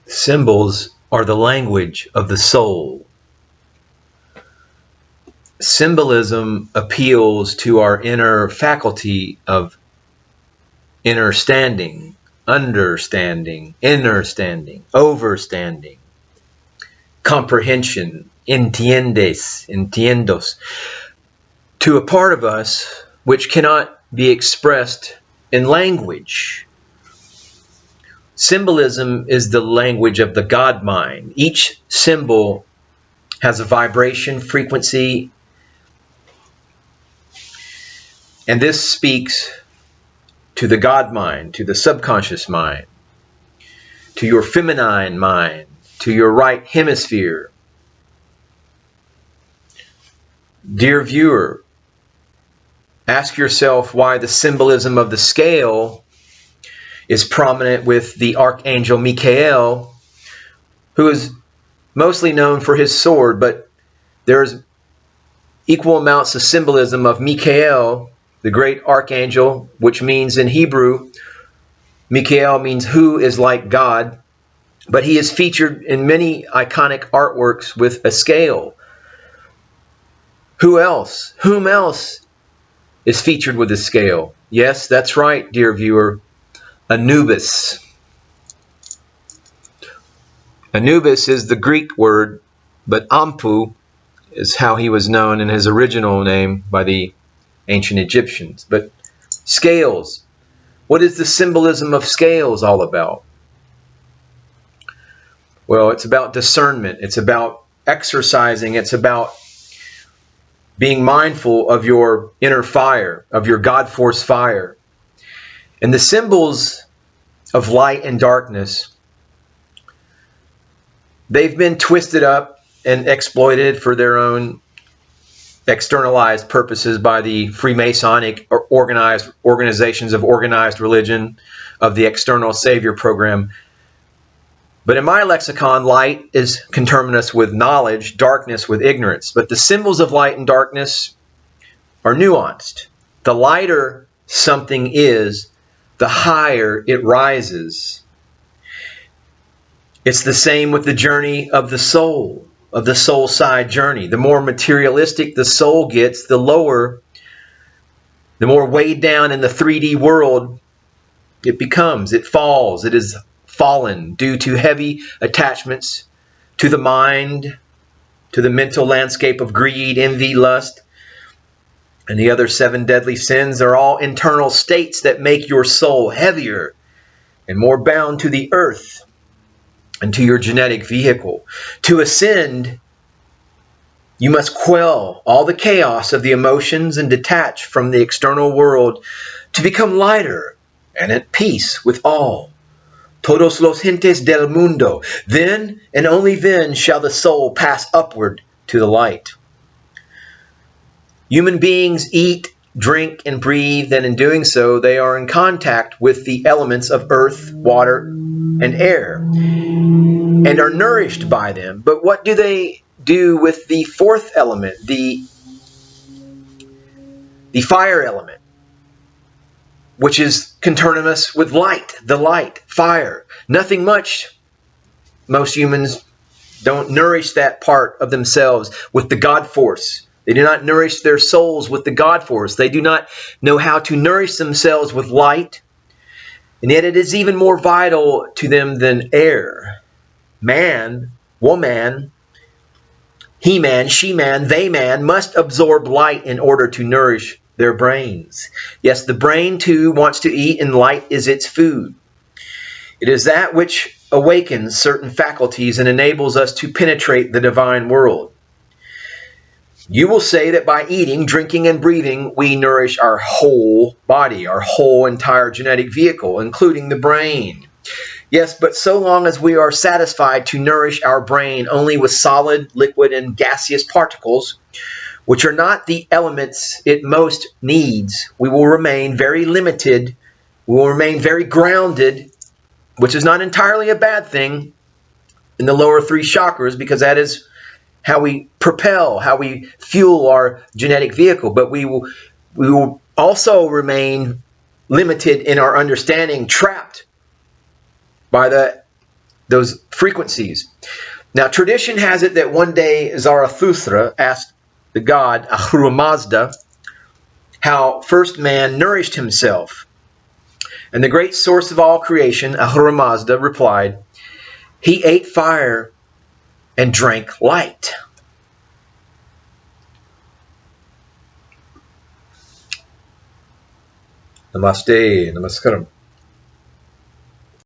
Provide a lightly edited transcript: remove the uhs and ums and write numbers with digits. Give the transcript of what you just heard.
Symbols are the language of the soul. Symbolism appeals to our inner faculty of understanding, overstanding, comprehension, entiendos, to a part of us which cannot be expressed in language. Symbolism is the language of the God mind. Each symbol has a vibration, frequency, and this speaks to the God mind, to the subconscious mind, to your feminine mind, to your right hemisphere. Dear viewer, ask yourself why the symbolism of the scale is prominent with the Archangel Michael, who is mostly known for his sword, but there's equal amounts of symbolism of Michael, the great archangel, which means in Hebrew, Mikhael means who is like God, but he is featured in many iconic artworks with a scale. Whom else is featured with a scale? Yes, that's right, dear viewer, Anubis. Anubis is the Greek word, but Ampu is how he was known in his original name by the ancient Egyptians. But scales, what is the symbolism of scales all about? Well, it's about discernment. It's about exercising. It's about being mindful of your inner fire, of your God force fire. And the symbols of light and darkness, they've been twisted up and exploited for their own externalized purposes by the Freemasonic or organizations of organized religion, of the external savior program. But in my lexicon, light is conterminous with knowledge, darkness with ignorance. But the symbols of light and darkness are nuanced. The lighter something is, the higher it rises. It's the same with the journey of the soul side journey. The more materialistic the soul gets, the lower, the more weighed down in the 3D world it becomes. It falls. It is fallen due to heavy attachments to the mind, to the mental landscape of greed, envy, lust, and the other 7 deadly sins. Are all internal states that make your soul heavier and more bound to the earth and to your genetic vehicle. To ascend, you must quell all the chaos of the emotions and detach from the external world to become lighter and at peace with all. Todos los gentes del mundo. Then and only then shall the soul pass upward to the light. Human beings eat, drink, and breathe, and in doing so, they are in contact with the elements of earth, water, and air, and are nourished by them. But what do they do with the 4th element, the fire element, which is conterminous with light, the light, fire? Nothing much. Most humans don't nourish that part of themselves with the God force. They do not nourish their souls with the God force. They do not know how to nourish themselves with light. And yet it is even more vital to them than air. Man, woman, he-man, she-man, they-man must absorb light in order to nourish their brains. Yes, the brain too wants to eat, and light is its food. It is that which awakens certain faculties and enables us to penetrate the divine world. You will say that by eating, drinking, and breathing, we nourish our whole body, our whole entire genetic vehicle, including the brain. Yes, but so long as we are satisfied to nourish our brain only with solid, liquid, and gaseous particles, which are not the elements it most needs, we will remain very limited, we will remain very grounded, which is not entirely a bad thing, in the lower 3 chakras, because that is how we propel, how we fuel our genetic vehicle. But we will also remain limited in our understanding, trapped by the those frequencies. Now, tradition has it that one day Zarathustra asked the god Ahura Mazda how first man nourished himself. And the great source of all creation, Ahura Mazda, replied, he ate fire and drank light. Namaste, namaskaram.